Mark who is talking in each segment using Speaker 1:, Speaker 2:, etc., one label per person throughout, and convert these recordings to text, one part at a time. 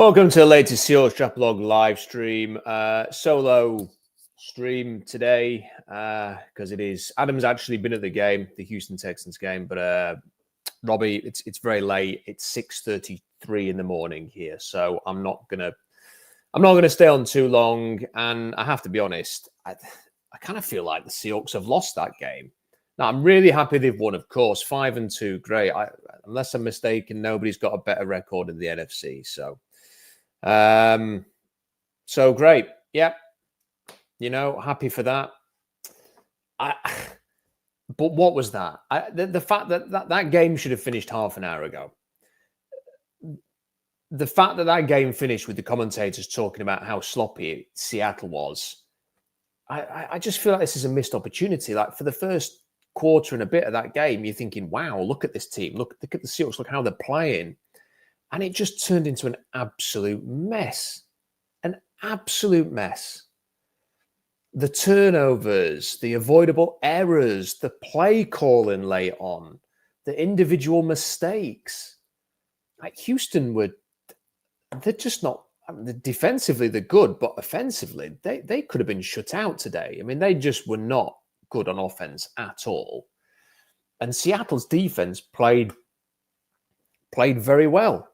Speaker 1: Welcome to the latest Seahawks Trapalog live stream. Solo stream today because it is Adam's actually been at the game, the Houston Texans game, but Robbie, it's very late. It's 6:33 in the morning here, so I'm not gonna stay on too long. And I have to be honest, I kind of feel like the Seahawks have lost that game. Now, I'm really happy they've won, of course, 5-2, great. Unless I'm mistaken, nobody's got a better record in the NFC. So great. Yeah. Happy for that. But what was that? The fact that game should have finished half an hour ago. The fact that game finished with the commentators talking about how sloppy Seattle was, I just feel like this is a missed opportunity. Like, for the first quarter and a bit of that game, you're thinking, wow, look at this team. Look at the Seahawks. Look how they're playing. And it just turned into an absolute mess. An absolute mess. The turnovers, the avoidable errors, the play calling late on, the individual mistakes. Like, Houston they're just not, defensively they're good, but offensively, they could have been shut out today. I mean, they just were not good on offense at all. And Seattle's defense played very well.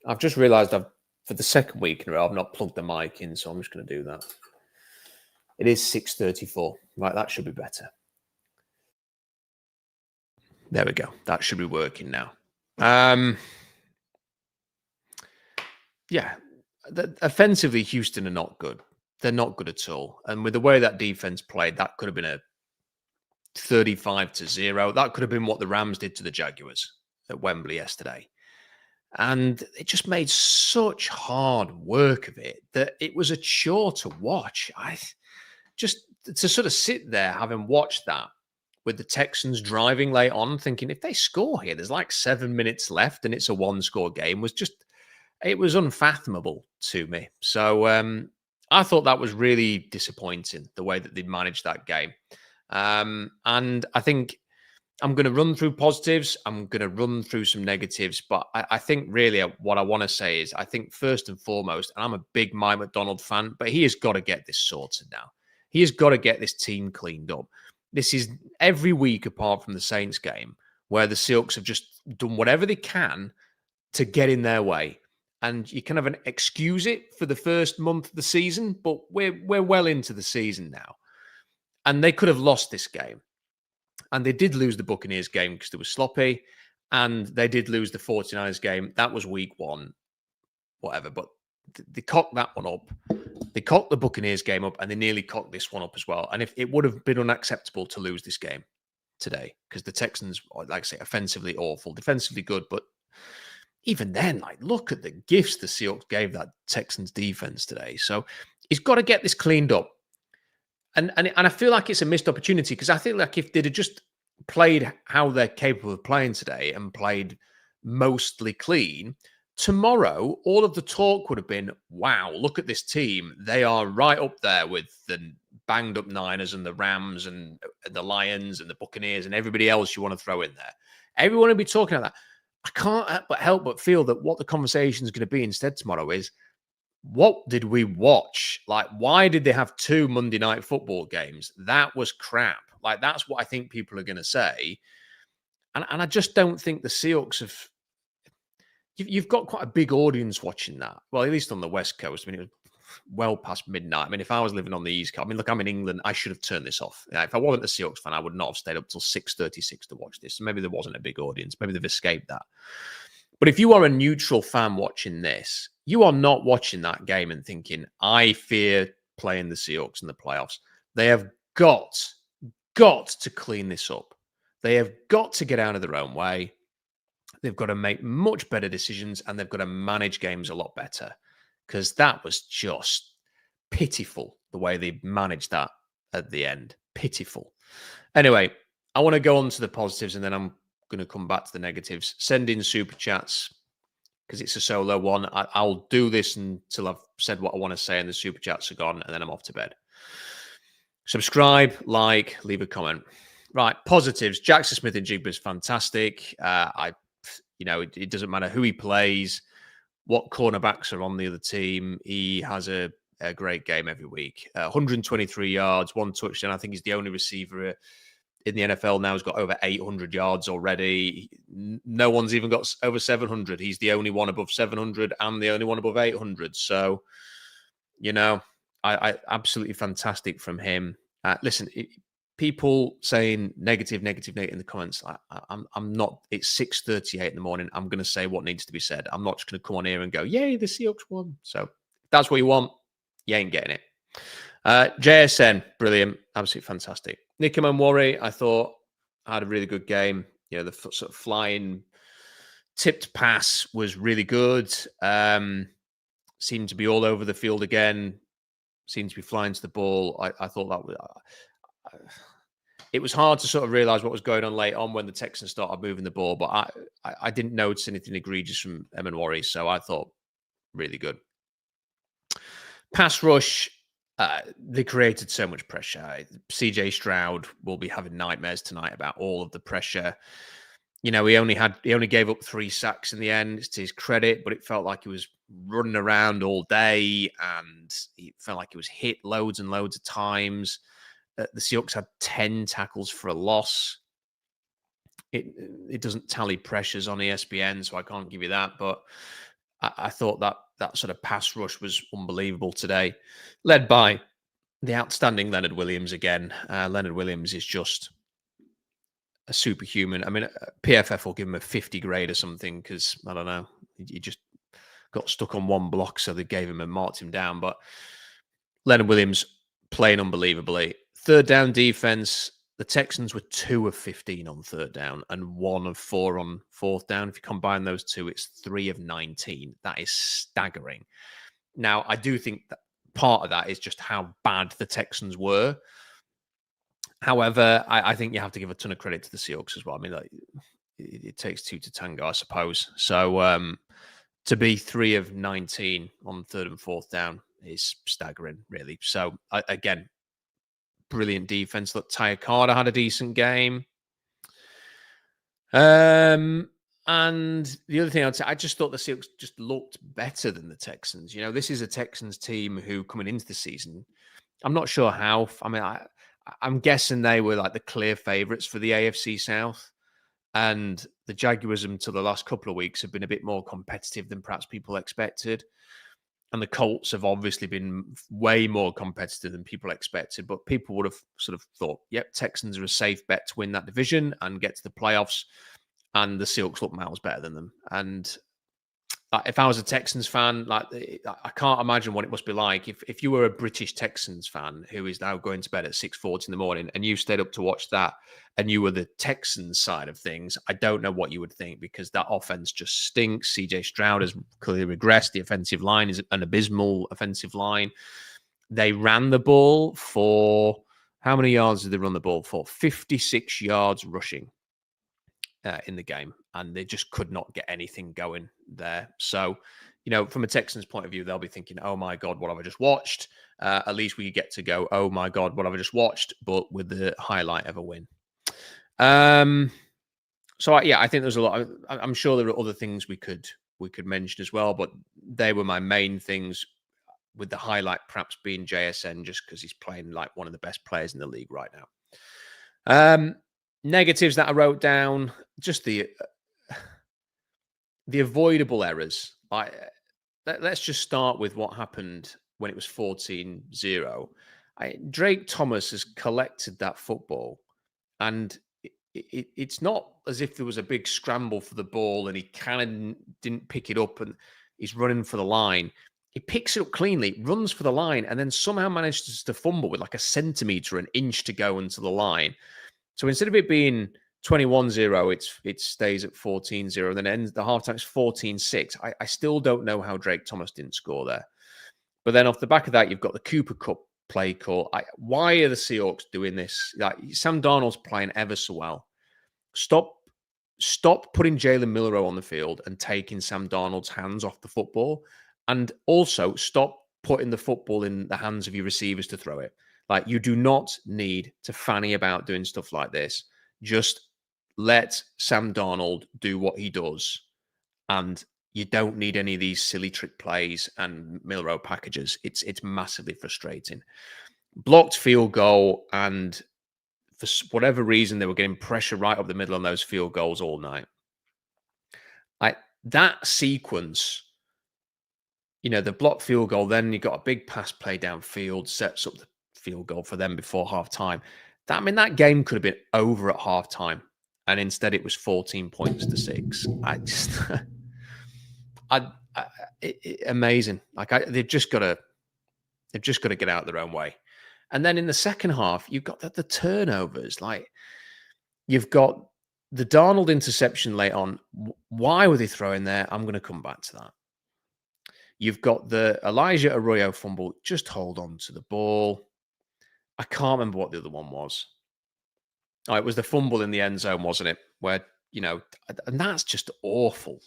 Speaker 1: I've just realized for the second week in a row, I've not plugged the mic in, so I'm just going to do that. It is 6:34. Right, that should be better. There we go. That should be working now. Yeah, offensively, Houston are not good. They're not good at all. And with the way that defense played, that could have been a 35-0. That could have been what the Rams did to the Jaguars at Wembley yesterday. And it just made such hard work of it that it was a chore to watch. Just to sort of sit there having watched that with the Texans driving late on, thinking if they score here, there's like 7 minutes left and it's a one-score game, it was unfathomable to me. So I thought that was really disappointing, the way that they managed that game. And I think I'm going to run through positives. I'm going to run through some negatives. But I think really what I want to say is, I think first and foremost, and I'm a big Mike McDonald fan, but he has got to get this sorted now. He has got to get this team cleaned up. This is every week, apart from the Saints game, where the Seahawks have just done whatever they can to get in their way. And you kind of excuse it for the first month of the season, but we're well into the season now. And they could have lost this game. And they did lose the Buccaneers game because they were sloppy. And they did lose the 49ers game. That was week one, whatever. But they cocked that one up. They cocked the Buccaneers game up, and they nearly cocked this one up as well. And if it would have been unacceptable to lose this game today, because the Texans, like I say, offensively awful, defensively good. But even then, like, look at the gifts the Seahawks gave that Texans defense today. So he's got to get this cleaned up. And I feel like it's a missed opportunity, because I think, like, if they'd have just played how they're capable of playing today and played mostly clean, tomorrow all of the talk would have been, wow, look at this team. They are right up there with the banged up Niners and the Rams and the Lions and the Buccaneers and everybody else you want to throw in there. Everyone would be talking about that. I can't help but feel that what the conversation is going to be instead tomorrow is, what did we watch? Like, why did they have 2 Monday Night Football games? That was crap. Like, that's what I think people are going to say. And I just don't think the Seahawks have... You've got quite a big audience watching that. Well, at least on the West Coast. I mean, it was well past midnight. I mean, if I was living on the East Coast... I mean, look, I'm in England. I should have turned this off. If I wasn't a Seahawks fan, I would not have stayed up till 6:36 to watch this. So maybe there wasn't a big audience. Maybe they've escaped that. But if you are a neutral fan watching this, you are not watching that game and thinking, I fear playing the Seahawks in the playoffs. They have got to clean this up. They have got to get out of their own way. They've got to make much better decisions, and they've got to manage games a lot better, because that was just pitiful, the way they managed that at the end. Pitiful. Anyway, I want to go on to the positives, and then I'm going to come back to the negatives. Send in super chats, because it's a solo one. I'll do this until I've said what I want to say and the super chats are gone, and then I'm off to bed. Subscribe, like, leave a comment. Right, positives. Jackson Smith and Jigba is fantastic. It doesn't matter who he plays, what cornerbacks are on the other team. He has a great game every week. 123 yards, 1 touchdown. I think he's the only receiver in the NFL now who's got over 800 yards already. No one's even got over 700. He's the only one above 700 and the only one above 800. So, I absolutely fantastic from him. Listen, people saying negative in the comments. I'm not. It's 6:38 in the morning. I'm going to say what needs to be said. I'm not just going to come on here and go, "Yay, the Seahawks won." So if that's what you want, you ain't getting it. JSN, brilliant, absolutely fantastic. Nick Worry, I thought had a really good game. The sort of flying tipped pass was really good. Seemed to be all over the field again. Seemed to be flying to the ball. I thought that was. It was hard to sort of realize what was going on late on when the Texans started moving the ball, but I didn't notice anything egregious from Worry, so I thought really good. Pass rush. They created so much pressure. CJ Stroud will be having nightmares tonight about all of the pressure. He only gave up 3 sacks in the end. It's to his credit, but it felt like he was running around all day, and it felt like he was hit loads and loads of times. The Seahawks had 10 tackles for a loss. It doesn't tally pressures on ESPN, so I can't give you that. But I thought that sort of pass rush was unbelievable today, led by the outstanding Leonard Williams again. Leonard Williams is just a superhuman. I mean, PFF will give him a 50 grade or something because, I don't know, he just got stuck on one block, so they gave him and marked him down. But Leonard Williams playing unbelievably. Third down defense, the Texans were 2 of 15 on third down and 1 of 4 on fourth down. If you combine those two, it's 3 of 19. That is staggering. Now, I do think that part of that is just how bad the Texans were. However, I think you have to give a ton of credit to the Seahawks as well. I mean, it takes 2 to tango, I suppose. So to be 3 of 19 on third and fourth down is staggering, really. So again, brilliant defense. Look, Tyre Carter had a decent game. And the other thing I'd say, I just thought the Seahawks just looked better than the Texans. This is a Texans team who, coming into the season, I'm not sure how. I mean, I'm guessing they were like the clear favourites for the AFC South. And the Jaguars until the last couple of weeks have been a bit more competitive than perhaps people expected. And the Colts have obviously been way more competitive than people expected. But people would have sort of thought, yep, Texans are a safe bet to win that division and get to the playoffs. And the Seahawks look miles better than them. And if I was a Texans fan, I can't imagine what it must be like if you were a British Texans fan who is now going to bed at 6:40 in the morning and you stayed up to watch that and you were the Texans side of things. I don't know what you would think because that offense just stinks. CJ Stroud has clearly regressed. The offensive line is an abysmal offensive line. They ran the ball for how many yards did they run the ball for? 56 yards rushing in the game, and they just could not get anything going there. So, from a Texans point of view, they'll be thinking, oh my God, what have I just watched? At least we get to go, oh my God, what have I just watched? But with the highlight of a win. So I think there's a lot. I'm sure there are other things we could mention as well, but they were my main things, with the highlight perhaps being JSN, just because he's playing like one of the best players in the league right now. Negatives that I wrote down, just the avoidable errors. Let's just start with what happened when it was 14-0. Drake Thomas has collected that football, and it's not as if there was a big scramble for the ball and he kind of didn't pick it up and he's running for the line. He picks it up cleanly, runs for the line, and then somehow manages to fumble with like a centimetre, an inch to go into the line. So instead of it being 21-0, it stays at 14-0, and then ends the halftime. It's 14-6. I still don't know how Drake Thomas didn't score there. But then off the back of that, you've got the Cooper Cup play call. Why are the Seahawks doing this? Sam Darnold's playing ever so well. Stop putting Jalen Milroe on the field and taking Sam Darnold's hands off the football. And also stop putting the football in the hands of your receivers to throw it. You do not need to fanny about doing stuff like this. Just let Sam Darnold do what he does. And you don't need any of these silly trick plays and middle row packages. It's massively frustrating. Blocked field goal, and for whatever reason, they were getting pressure right up the middle on those field goals all night. That sequence, the block field goal, then you got a big pass play downfield, sets up the field goal for them before halftime. That game could have been over at halftime, and instead it was 14 points to 6. Amazing. They've just got to get out their own way. And then in the second half, you've got the turnovers. You've got the Darnold interception late on. Why were they throwing there? I'm going to come back to that. You've got the Elijah Arroyo fumble. Just hold on to the ball. I can't remember what the other one was. Oh, it was the fumble in the end zone, wasn't it? Where, and that's just awful.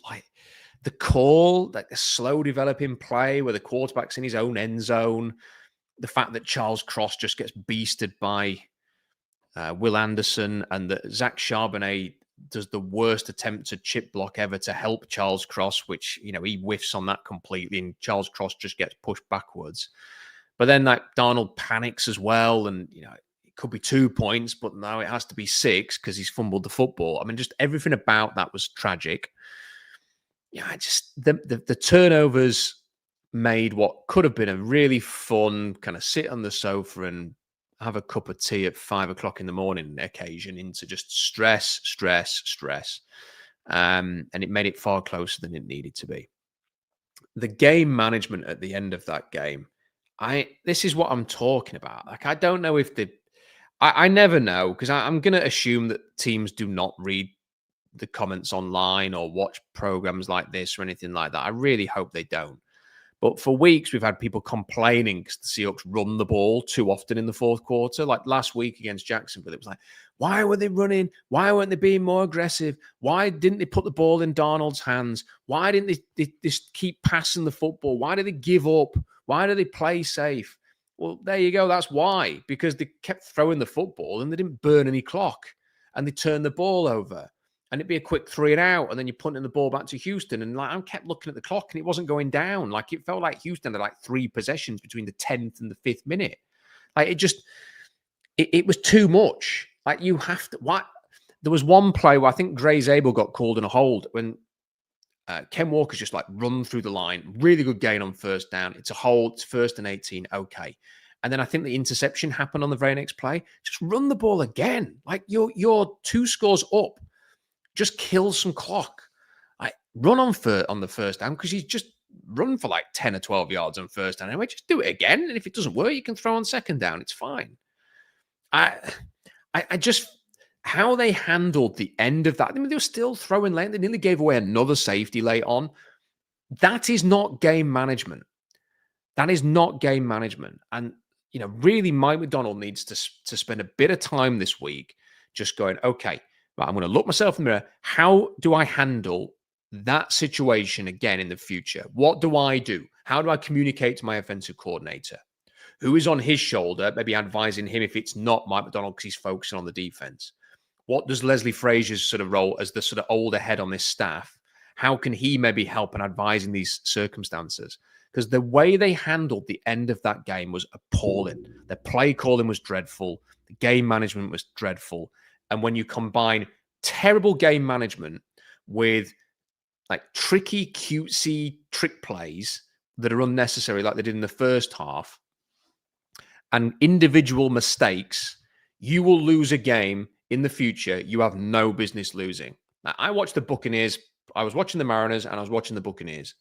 Speaker 1: The call, the slow developing play where the quarterback's in his own end zone. The fact that Charles Cross just gets beasted by Will Anderson, and that Zach Charbonnet does the worst attempted chip block ever to help Charles Cross, which, he whiffs on that completely, and Charles Cross just gets pushed backwards. But then Darnold panics as well, and, it could be 2 points, but now it has to be 6 because he's fumbled the football. I mean, just everything about that was tragic. The turnovers made what could have been a really fun kind of sit on the sofa and have a cup of tea at 5 o'clock in the morning occasion into just stress. And it made it far closer than it needed to be. The game management at the end of that game, this is what I'm talking about. I don't know if I never know, because I'm going to assume that teams do not read the comments online or watch programs like this or anything like that. I really hope they don't. But for weeks, we've had people complaining because the Seahawks run the ball too often in the fourth quarter. Like last week against Jacksonville, it was like, why were they running? Why weren't they being more aggressive? Why didn't they put the ball in Darnold's hands? Why didn't they just keep passing the football? Why did they give up? Why do they play safe? Well, there you go. That's why. Because they kept throwing the football and they didn't burn any clock. And they turned the ball over. And it'd be a quick 3 and out, and then you're punting the ball back to Houston. And I kept looking at the clock, and it wasn't going down. It felt like Houston had 3 possessions between the 10th and the 5th minute. It was too much. You have to. Why? There was one play where I think Gray Zabel got called in a hold when Ken Walker's just run through the line. Really good gain on first down. It's a hold. It's 1st and 18. Okay. And then I think the interception happened on the very next play. Just run the ball again. You're 2 scores up. Just kill some clock. Run on the first down, because he's just run for 10 or 12 yards on first down. Anyway, just do it again. And if it doesn't work, you can throw on second down. It's fine. I just, how they handled the end of that. I mean, they were still throwing late. They nearly gave away another safety late on. That is not game management. That is not game management. And, really Mike McDonald needs to spend a bit of time this week just going, okay, I'm going to look myself in the mirror. How do I handle that situation again in the future? What do I do? How do I communicate to my offensive coordinator? Who is on his shoulder, maybe advising him if it's not Mike McDonald because he's focusing on the defense? What does Leslie Frazier's sort of role as the sort of older head on this staff? How can he maybe help and advise in these circumstances? Because the way they handled the end of that game was appalling. The play calling was dreadful. The game management was dreadful. And when you combine terrible game management with tricky, cutesy trick plays that are unnecessary, like they did in the first half, and individual mistakes, you will lose a game in the future you have no business losing. Now, I watched the Buccaneers. I was watching the Mariners and I was watching the Buccaneers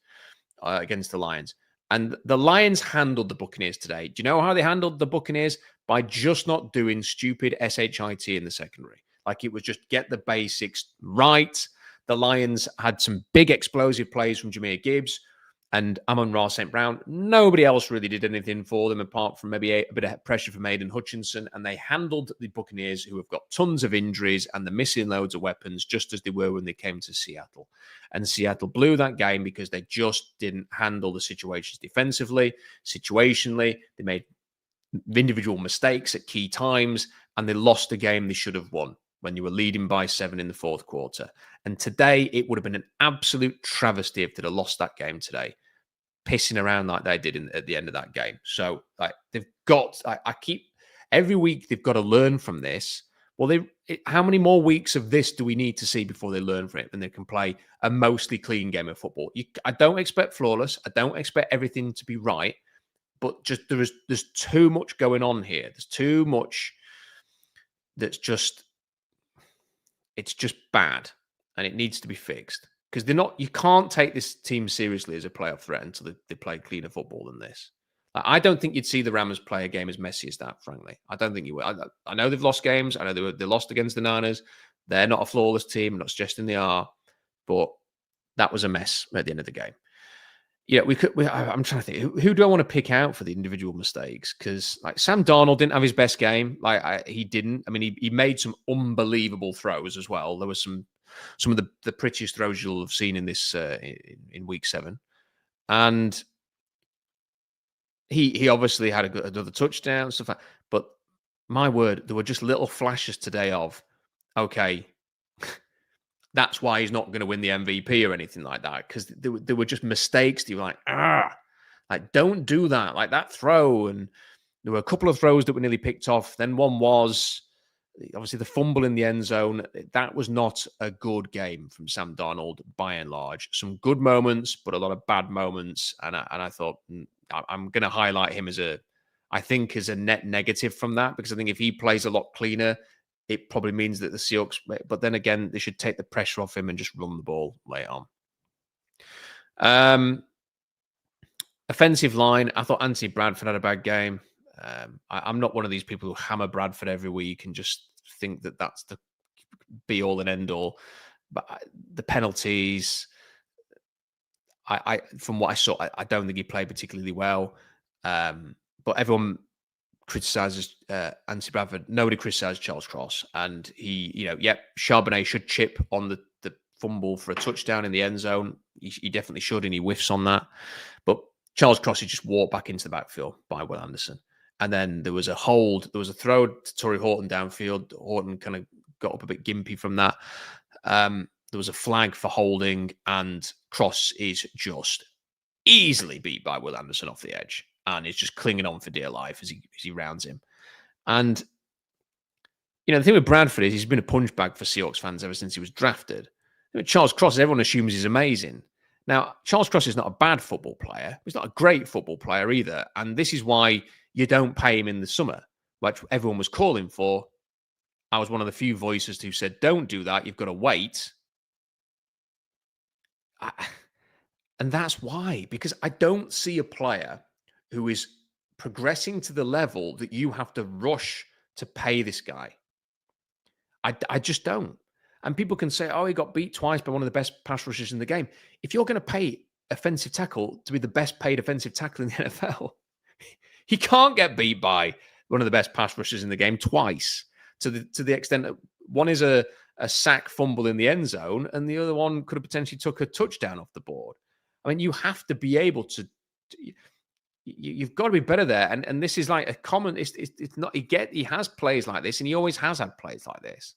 Speaker 1: against the Lions. And the Lions handled the Buccaneers today. Do you know how they handled the Buccaneers? By just not doing stupid SHIT in the secondary. It was just get the basics right. The Lions had some big explosive plays from Jahmyr Gibbs and Amon-Ra St. Brown. Nobody else really did anything for them apart from maybe a bit of pressure from Aiden Hutchinson. And they handled the Buccaneers, who have got tons of injuries and they're missing loads of weapons, just as they were when they came to Seattle. And Seattle blew that game because they just didn't handle the situations defensively, situationally. They made individual mistakes at key times and they lost a game they should have won. when you were leading by 7 in the fourth quarter. And today, it would have been an absolute travesty if they'd have lost that game today, pissing around like they did at the end of that game. So, like, they've got, I keep, every week they've got to learn from this. Well, how many more weeks of this do we need to see before they learn from it and they can play a mostly clean game of football? I don't expect flawless. I don't expect everything to be right, but just there's too much going on here. There's too much that's just, it's just bad and it needs to be fixed because you can't take this team seriously as a playoff threat until they play cleaner football than this. I don't think you'd see the Rams play a game as messy as that, frankly. I don't think you would. I know they've lost games. I know they lost against the Niners. They're not a flawless team. I'm not suggesting they are, but that was a mess at the end of the game. Yeah, I'm trying to think. Who do I want to pick out for the individual mistakes? Because like Sam Darnold didn't have his best game. He didn't. I mean, he made some unbelievable throws as well. There was some of the prettiest throws you'll have seen in this in week 7, and he obviously had another touchdown, stuff like that. But my word, there were just little flashes today of, okay, that's why he's not going to win the MVP or anything like that. Because there were just mistakes. You were like, don't do that. Like that throw. And there were a couple of throws that were nearly picked off. Then one was obviously the fumble in the end zone. That was not a good game from Sam Darnold by and large. Some good moments, but a lot of bad moments. And I thought, I'm going to highlight him as a net negative from that, because I think if he plays a lot cleaner, it probably means that the Seahawks, but then again, they should take the pressure off him and just run the ball late on. Offensive line, I thought Anthony Bradford had a bad game. I'm not one of these people who hammer Bradford every week and just think that that's the be all and end all. But the penalties, I from what I saw, I don't think he played particularly well. But everyone criticizes Anthony Bradford. Nobody criticized Charles Cross, and Charbonnet should chip on the fumble for a touchdown in the end zone. He definitely should, and he whiffs on that. But Charles Cross, he just walked back into the backfield by Will Anderson. And then there was a hold. There was a throw to Torrey Horton downfield. Horton kind of got up a bit gimpy from that. There was a flag for holding, and Cross is just easily beat by Will Anderson off the edge, and is just clinging on for dear life as he rounds him. And the thing with Bradford is he's been a punch bag for Seahawks fans ever since he was drafted. Charles Cross, everyone assumes he's amazing. Now, Charles Cross is not a bad football player. He's not a great football player either. And this is why you don't pay him in the summer, which everyone was calling for. I was one of the few voices who said, don't do that. You've got to wait. And that's why, because I don't see a player who is progressing to the level that you have to rush to pay this guy. I just don't. And people can say, oh, he got beat twice by one of the best pass rushers in the game. If you're going to pay offensive tackle to be the best paid offensive tackle in the NFL, he can't get beat by one of the best pass rushers in the game twice, to the extent that one is a sack fumble in the end zone and the other one could have potentially took a touchdown off the board. I mean, you have to be able to, you've got to be better there. And this is like a common, it's not, he has plays like this, and he always has had plays like this.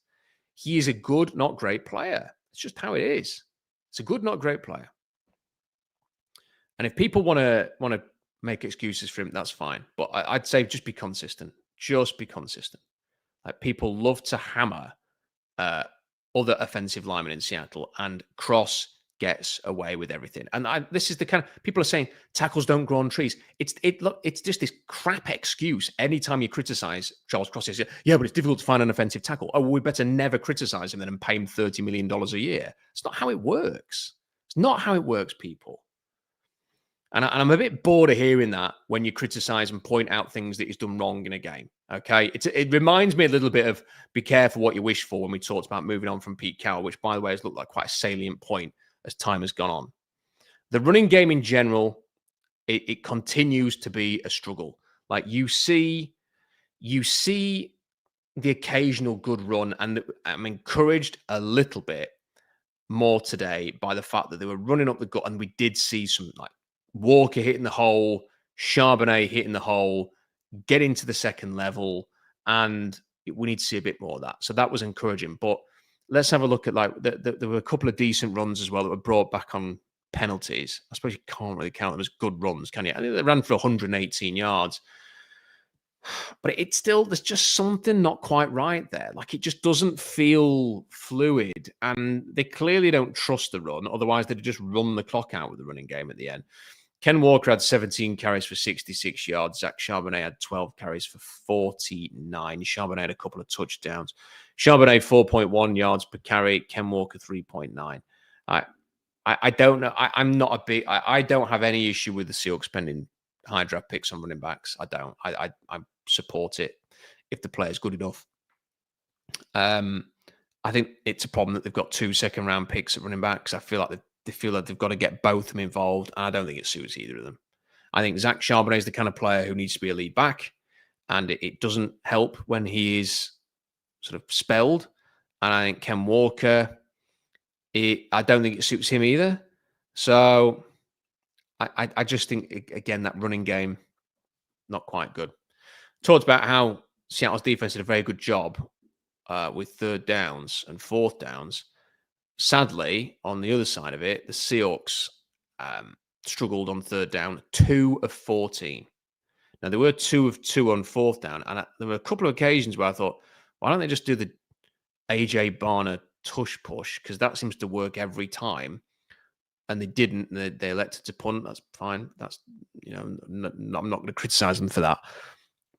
Speaker 1: He is a good, not great player. It's just how it is. It's a good, not great player. And if people want to make excuses for him, that's fine. But I'd say just be consistent. Just be consistent. Like, people love to hammer other offensive linemen in Seattle, and Cross gets away with everything. And this is the kind of, people are saying tackles don't grow on trees. It's just this crap excuse. Anytime you criticize Charles Cross, says, yeah, but it's difficult to find an offensive tackle. Oh, well, we better never criticize him then and pay him $30 million a year. It's not how it works. It's not how it works, people. And I'm a bit bored of hearing that when you criticize and point out things that he's done wrong in a game. Okay, it reminds me a little bit of be careful what you wish for when we talked about moving on from Pete Carroll, which, by the way, has looked like quite a salient point as time has gone on. The running game in general, it continues to be a struggle. Like, you see the occasional good run, and I'm encouraged a little bit more today by the fact that they were running up the gut, and we did see some, like, Walker hitting the hole, Charbonnet hitting the hole, getting to the second level, and we need to see a bit more of that. So that was encouraging. But let's have a look at there were a couple of decent runs as well that were brought back on penalties. I suppose you can't really count them as good runs, can you? I think they ran for 118 yards. But it's still, there's just something not quite right there. Like, it just doesn't feel fluid. And they clearly don't trust the run. Otherwise, they'd just run the clock out with the running game at the end. Ken Walker had 17 carries for 66 yards. Zach Charbonnet had 12 carries for 49. Charbonnet had a couple of touchdowns. Charbonnet, 4.1 yards per carry. Ken Walker, 3.9. I don't know. I don't have any issue with the Seahawks spending high draft picks on running backs. I don't. I support it if the player's good enough. I think it's a problem that they've got 2 second-round picks at running backs. I feel like they feel like they've got to get both of them involved. And I don't think it suits either of them. I think Zach Charbonnet is the kind of player who needs to be a lead back, and it doesn't help when he is sort of spelled. And I think Ken Walker, I don't think it suits him either. So I just think, again, that running game, not quite good. Talked about how Seattle's defense did a very good job with third downs and fourth downs. Sadly, on the other side of it, the Seahawks struggled on third down, 2 of 14. Now, they were 2 of 2 on fourth down, and there were a couple of occasions where I thought, why don't they just do the AJ Barner tush push? Because that seems to work every time. And they didn't. They elected to punt. That's fine. That's, I'm not going to criticize them for that.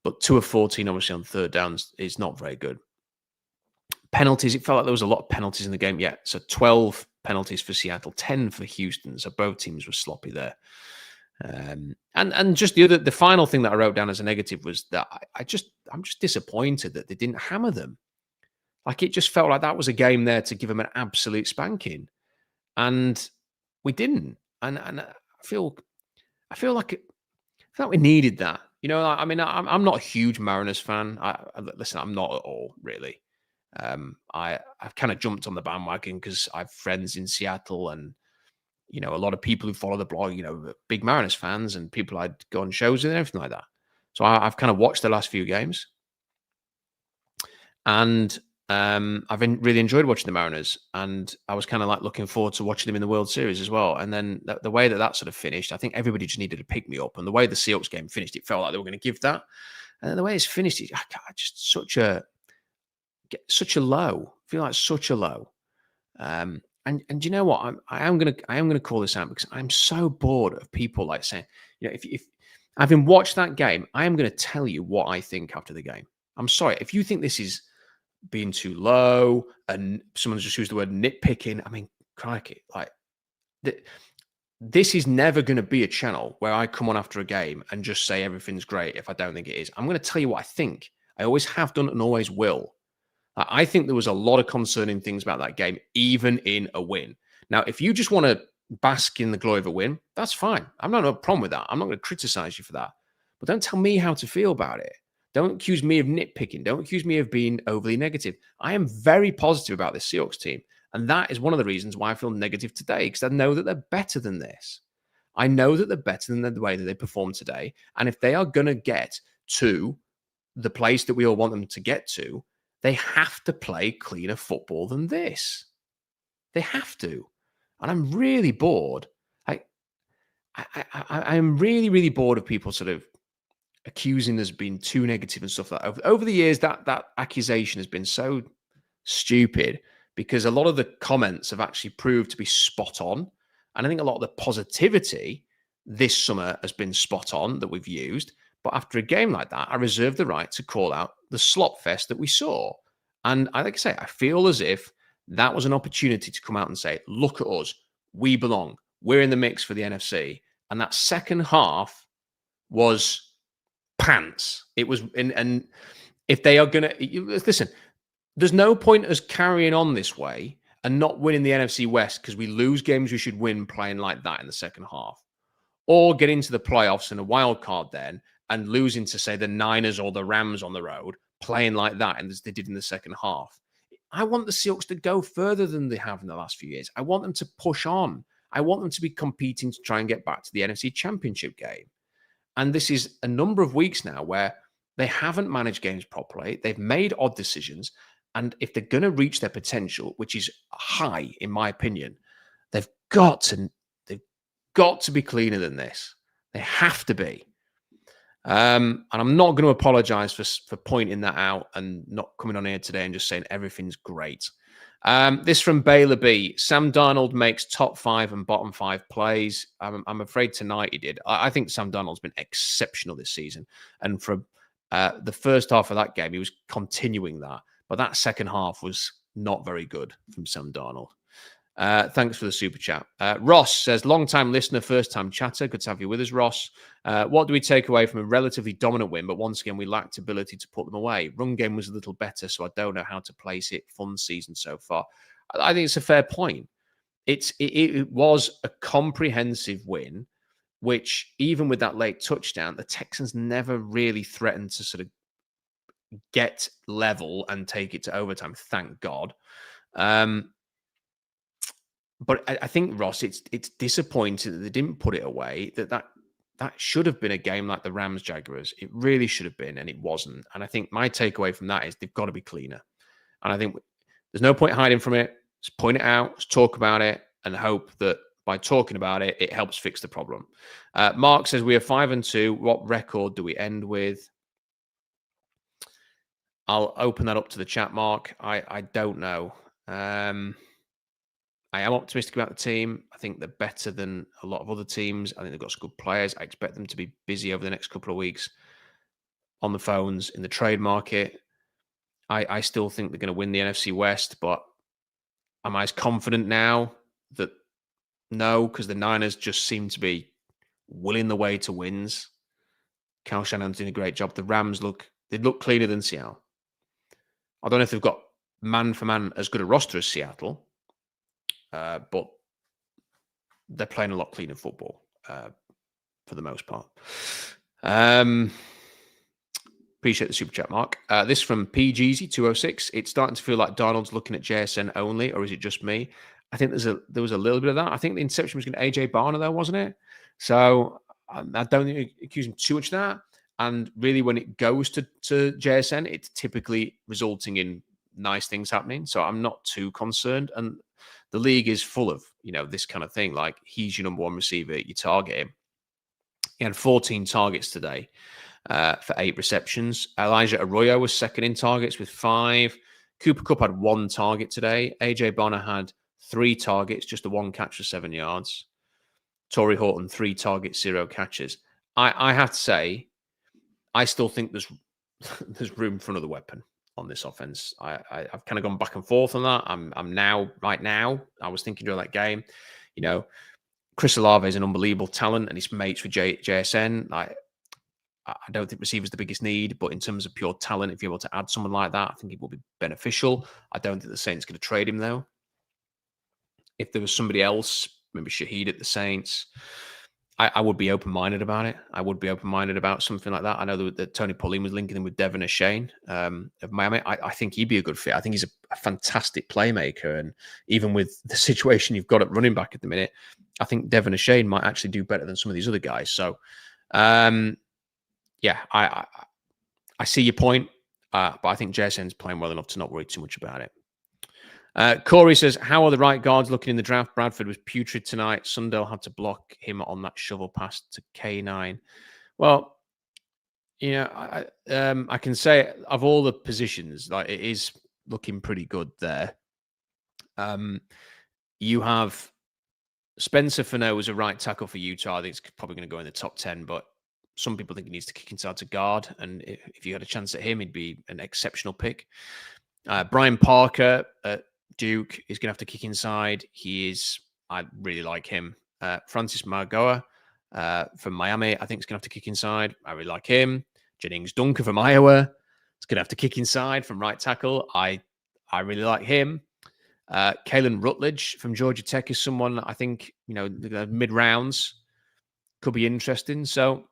Speaker 1: But 2 of 14, obviously, on third downs is not very good. Penalties, it felt like there was a lot of penalties in the game. Yeah, so 12 penalties for Seattle, 10 for Houston. So both teams were sloppy there. And just the final thing that I wrote down as a negative was that I'm just disappointed that they didn't hammer them. Like, it just felt like that was a game there to give them an absolute spanking, and we didn't. And I feel like we needed that. I mean, I'm not a huge Mariners fan. Listen, I'm not at all, really. I've kind of jumped on the bandwagon because I have friends in Seattle, and a lot of people who follow the blog, big Mariners fans, and people I'd go on shows with and everything like that. So I've kind of watched the last few games, and I've really enjoyed watching the Mariners, and I was kind of like looking forward to watching them in the World Series as well. And then the way that sort of finished, I think everybody just needed to pick me up. And the way the Seahawks game finished, it felt like they were going to give that. And then the way it's finished, just such a low. I feel like such a low. And you know what? I am gonna call this out, because I'm so bored of people like saying, if having watched that game, I am going to tell you what I think after the game. I'm sorry if you think this is being too low, and someone's just used the word nitpicking. I mean, crikey, like this is never going to be a channel where I come on after a game and just say everything's great if I don't think it is. I'm going to tell you what I think. I always have done and always will. I think there was a lot of concerning things about that game, even in a win. Now, if you just want to bask in the glory of a win, that's fine. I've not a problem with that. I'm not going to criticize you for that. But don't tell me how to feel about it. Don't accuse me of nitpicking. Don't accuse me of being overly negative. I am very positive about this Seahawks team. And that is one of the reasons why I feel negative today, because I know that they're better than this. I know that they're better than the way that they performed today. And if they are going to get to the place that we all want them to get to, they have to play cleaner football than this. They have to. And I'm really bored. I'm really, really bored of people sort of accusing us of being too negative and stuff like that. Over the years, that accusation has been so stupid, because a lot of the comments have actually proved to be spot on. And I think a lot of the positivity this summer has been spot on that we've used. But after a game like that, I reserve the right to call out the slop fest that we saw. And like I say, I feel as if that was an opportunity to come out and say, look at us, we belong. We're in the mix for the NFC. And that second half was pants. It was, and if they are going to, listen, there's no point us carrying on this way and not winning the NFC West because we lose games we should win playing like that in the second half, or get into the playoffs in a wild card then and losing to, say, the Niners or the Rams on the road playing like that, and as they did in the second half. I want the Seahawks to go further than they have in the last few years. I want them to push on. I want them to be competing to try and get back to the NFC Championship game. And this is a number of weeks now where They haven't managed games properly. They've made odd decisions. And if they're going to reach their potential, which is high, in my opinion, they've got to they've got to be cleaner than this. They have to be. And I'm not going to apologize for pointing that out and not coming on here today and just saying everything's great. This from Baylor B. Sam Darnold makes top 5 and bottom 5 plays. I'm afraid tonight he did. I think Sam Darnold's been exceptional this season. And from the first half of that game, he was continuing that. But that second half was not very good from Sam Darnold. Thanks for the super chat. Ross says, long-time listener, first-time chatter. Good to have you with us, Ross. What do we take away from a relatively dominant win? But once again, we lacked ability to put them away. Run game was a little better, so I don't know how to place it. Fun season so far. I think it's a fair point. It was a comprehensive win, which even with that late touchdown, the Texans never really threatened to sort of get level and take it to overtime. Thank God. But I think, Ross, it's disappointing that they didn't put it away. That should have been a game like the Rams Jaguars. It really should have been, and it wasn't. And I think my takeaway from that is they've got to be cleaner. And I think there's no point hiding from it. Just point it out, just talk about it, and hope that by talking about it, it helps fix the problem. Mark says we are 5-2. What record do we end with? I'll open that up to the chat, Mark. I don't know. I am optimistic about the team. I think they're better than a lot of other teams. I think they've got some good players. I expect them to be busy over the next couple of weeks on the phones, in the trade market. I still think they're going to win the NFC West, but am I as confident now that no, because the Niners just seem to be willing the way to wins. Kyle Shanahan's doing a great job. The Rams look cleaner than Seattle. I don't know if they've got man for man as good a roster as Seattle. But they're playing a lot cleaner football for the most part. Appreciate the super chat, Mark. This from PGZ206. It's starting to feel like Darnold's looking at JSN only, or is it just me? I think there was a little bit of that. I think the interception was going to AJ Barner, though, wasn't it? So I don't think you accuse him too much of that. And really, when it goes to JSN, it's typically resulting in nice things happening. So I'm not too concerned. And the league is full of, this kind of thing. Like, he's your number one receiver, you target him. He had 14 targets today for 8 receptions. Elijah Arroyo was second in targets with 5. Cooper Kupp had 1 target today. AJ Bonner had 3 targets, just a 1 catch for 7 yards. Torrey Horton, 3 targets, 0 catches. I have to say, I still think there's room for another weapon on this offense. I've kind of gone back and forth on that. I'm now, right now, I was thinking during that game, Chris Olave is an unbelievable talent and he's mates with JSN. I don't think receiver's the biggest need, but in terms of pure talent, if you're able to add someone like that, I think it will be beneficial. I don't think the Saints are going to trade him, though. If there was somebody else, maybe Shaheed at the Saints, I would be open-minded about it. I would be open-minded about something like that. I know that Tony Pauline was linking him with Devin Achane of Miami. I think he'd be a good fit. I think he's a fantastic playmaker. And even with the situation you've got at running back at the minute, I think Devin Achane might actually do better than some of these other guys. So, yeah, I see your point, but I think JSN's playing well enough to not worry too much about it. Corey says, how are the right guards looking in the draft? Bradford was putrid tonight. Sundell had to block him on that shovel pass to K9. Well, I can say of all the positions, like, it is looking pretty good there. You have Spencer Fano as a right tackle for Utah. I think it's probably going to go in the top 10, but some people think he needs to kick inside to guard. And if you had a chance at him, he'd be an exceptional pick. Brian Parker at Duke is going to have to kick inside. I really like him. Francis Margoa from Miami, I think is going to have to kick inside. I really like him. Jennings Duncan from Iowa is going to have to kick inside from right tackle. I really like him. Kalen Rutledge from Georgia Tech is someone I think, the mid-rounds could be interesting. So,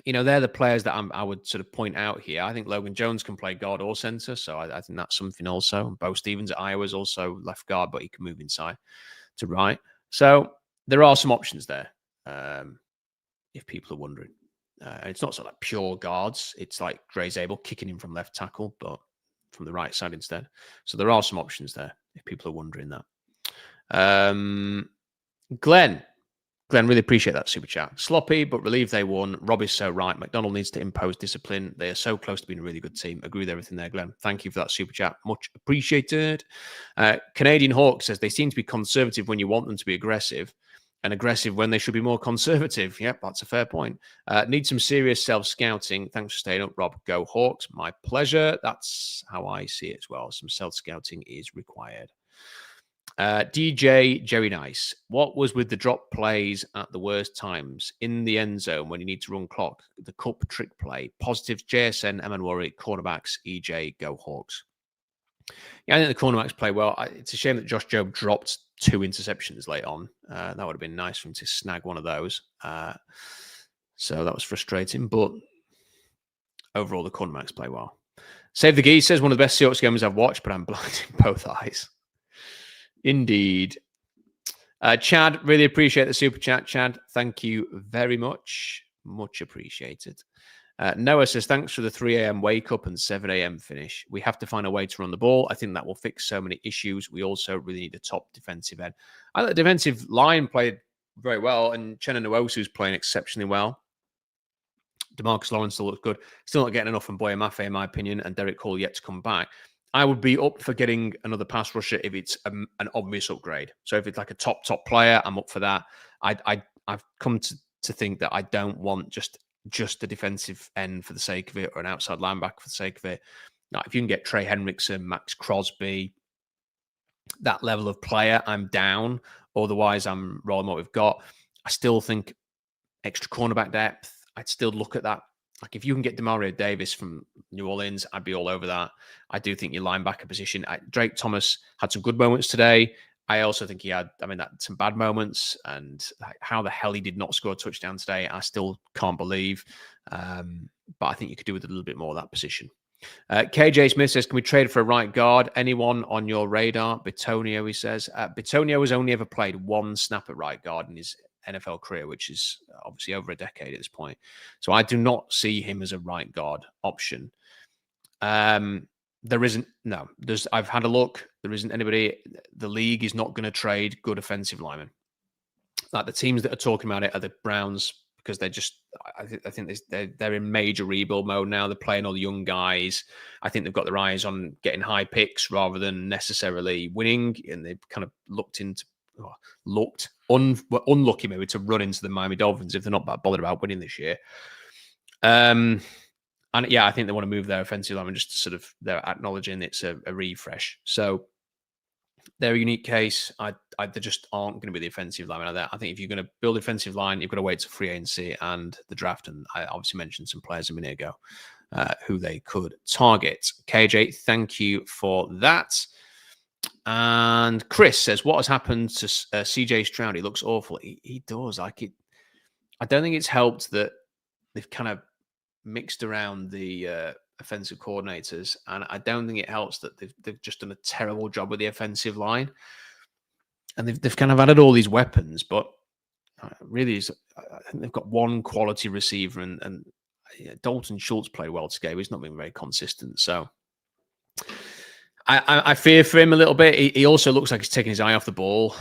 Speaker 1: they're the players that I would sort of point out here. I think Logan Jones can play guard or center, so I think that's something also. Bo Stevens at Iowa is also left guard, but he can move inside to right. So there are some options there, if people are wondering. And it's not sort of like pure guards. It's like Gray Zabel kicking in from left tackle, but from the right side instead. So there are some options there if people are wondering that. Glenn, really appreciate that super chat. Sloppy, but relieved they won. Rob is so right. McDonald needs to impose discipline. They are so close to being a really good team. Agree with everything there, Glenn. Thank you for that super chat. Much appreciated. Canadian Hawk says they seem to be conservative when you want them to be aggressive and aggressive when they should be more conservative. Yep, that's a fair point. Need some serious self-scouting. Thanks for staying up, Rob. Go Hawks. My pleasure. That's how I see it as well. Some self-scouting is required. DJ Jerry Nice, what was with the drop plays at the worst times in the end zone when you need to run clock? The cup trick play, positives, JSN, Emanwari, cornerbacks, EJ, go Hawks. Yeah, I think the cornerbacks play well. It's a shame that Josh Jobe dropped 2 interceptions late on. That would have been nice for him to snag one of those. So that was frustrating, but overall the cornerbacks play well. Save the Geese says one of the best Seahawks games I've watched, but I'm blind in both eyes. Indeed. Chad, really appreciate the super chat, Chad. Thank you very much. Much appreciated. Noah says, thanks for the 3 a.m. wake up and 7 a.m. finish. We have to find a way to run the ball. I think that will fix so many issues. We also really need a top defensive end. I think the defensive line played very well, and Chenna Nwosu is playing exceptionally well. DeMarcus Lawrence still looks good. Still not getting enough from Boye Mafe, in my opinion, and Derek Hall yet to come back. I would be up for getting another pass rusher if it's an obvious upgrade. So if it's like a top player, I'm up for that. I've come to think that I don't want just a defensive end for the sake of it or an outside linebacker for the sake of it. Now, if you can get Trey Hendrickson, Max Crosby, that level of player, I'm down. Otherwise, I'm rolling what we've got. I still think extra cornerback depth. I'd still look at that. Like if you can get Demario Davis from New Orleans, I'd be all over that. I do think your linebacker position. Drake Thomas had some good moments today. I also think he had, some bad moments, and how the hell he did not score a touchdown today, I still can't believe. But I think you could do with a little bit more of that position. KJ Smith says, can we trade for a right guard? Anyone on your radar? Bitonio, he says. Bitonio has only ever played 1 snap at right guard in his NFL career, which is obviously over a decade at this point. So I do not see him as a right guard option. There isn't, no, I've had a look. There isn't anybody. The league is not going to trade good offensive linemen. Like the teams that are talking about it are the Browns, because I think they're in major rebuild mode now. They're playing all the young guys. I think they've got their eyes on getting high picks rather than necessarily winning. And they've kind of were unlucky maybe to run into the Miami Dolphins if they're not that bothered about winning this year. And yeah, I think they want to move their offensive line, just sort of they're acknowledging it's a refresh. So they're a unique case. They just aren't going to be the offensive line like that. I think if you're going to build defensive line, you've got to wait to free agency and the draft. And I obviously mentioned some players a minute ago who they could target. KJ, thank you for that. And Chris says, what has happened to CJ Stroud? He looks awful. He does. I don't think it's helped that they've kind of mixed around the offensive coordinators. And I don't think it helps that they've just done a terrible job with the offensive line. And they've kind of added all these weapons. But really, I think they've got one quality receiver. And Dalton Schultz played well today. But he's not been very consistent. So I fear for him a little bit. He also looks like he's taking his eye off the ball.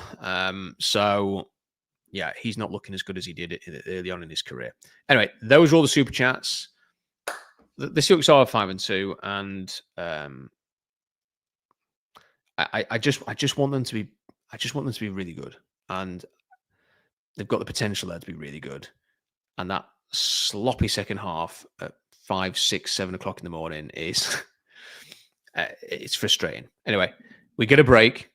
Speaker 1: So, yeah, he's not looking as good as he did early on in his career. Anyway, those are all the super chats. The Seahawks are 5-2, and I just want them to be. I just want them to be really good, and they've got the potential there to be really good. And that sloppy second half at 5, 6, 7 o'clock in the morning is. It's frustrating. Anyway, we get a break.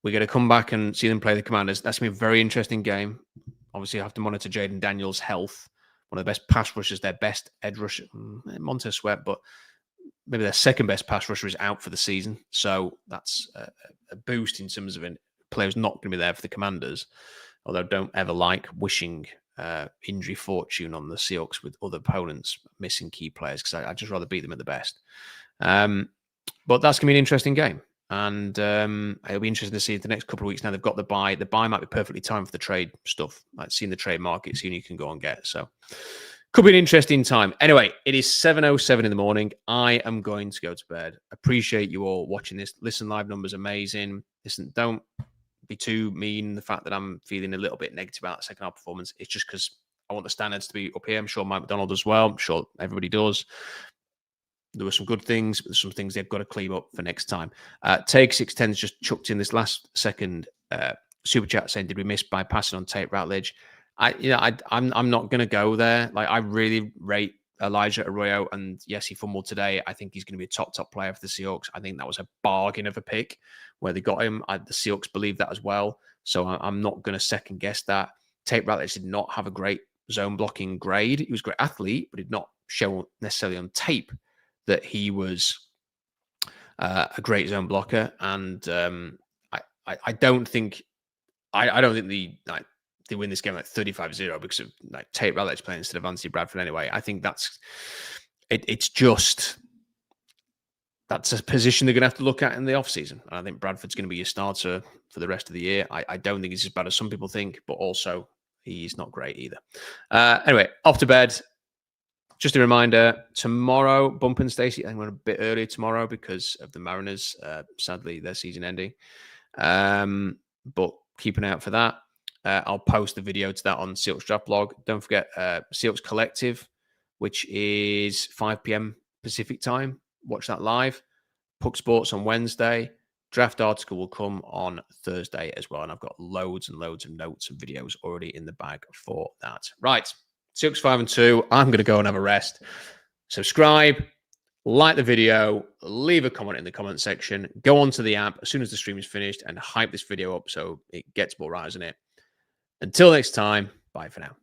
Speaker 1: We're going to come back and see them play the Commanders. That's going to be a very interesting game. Obviously, I have to monitor Jaden Daniels' health. One of the best pass rushers, their best edge rusher, Montez Sweat, but maybe their second best pass rusher is out for the season. So that's a boost in terms of a player's not going to be there for the Commanders. Although I don't ever like wishing injury fortune on the Seahawks with other opponents missing key players, because I'd just rather beat them at the best. But that's going to be an interesting game. And it'll be interesting to see the next couple of weeks. Now they've got the bye. The bye might be perfectly timed for the trade stuff, like seeing the trade market, seeing who you can go and get. So Could be an interesting time. Anyway, it is 7:07 in the morning. I am going to go to bed. Appreciate you all watching this. Listen, live numbers amazing. Listen, don't be too mean. The fact that I'm feeling a little bit negative about the second half performance, it's just because I want the standards to be up here. I'm sure Mike McDonald as well. I'm sure everybody does. There were some good things, but there's some things they've got to clean up for next time. Take 610's just chucked in this last second super chat saying, "Did we miss by passing on Tate Ratledge?" I'm not going to go there. Like, I really rate Elijah Arroyo, and yes, he fumbled today. I think he's going to be a top player for the Seahawks. I think that was a bargain of a pick where they got him. The Seahawks believe that as well, so I'm not going to second guess that. Tate Ratledge did not have a great zone blocking grade. He was a great athlete, but did not show necessarily on tape that he was a great zone blocker. And I don't think they win this game like 35-0 because of like Tate Ratledge playing instead of Anthony Bradford anyway. I think that's a position they're going to have to look at in the offseason. And I think Bradford's going to be your starter for the rest of the year. I don't think he's as bad as some people think, but also he's not great either. Anyway, off to bed. Just a reminder, tomorrow, Bump and Stacey, I think we're a bit earlier tomorrow because of the Mariners. Sadly, their season ending. But keep an eye out for that. I'll post the video to that on Seahawks Draft Blog. Don't forget Seahawks Collective, which is 5 p.m. Pacific time. Watch that live. Puck Sports on Wednesday. Draft article will come on Thursday as well. And I've got loads and loads of notes and videos already in the bag for that. Right. Seahawks 5-2. I'm going to go and have a rest. Subscribe, like the video, leave a comment in the comment section, go onto the app as soon as the stream is finished and hype this video up so it gets more eyes on it. Until next time, bye for now.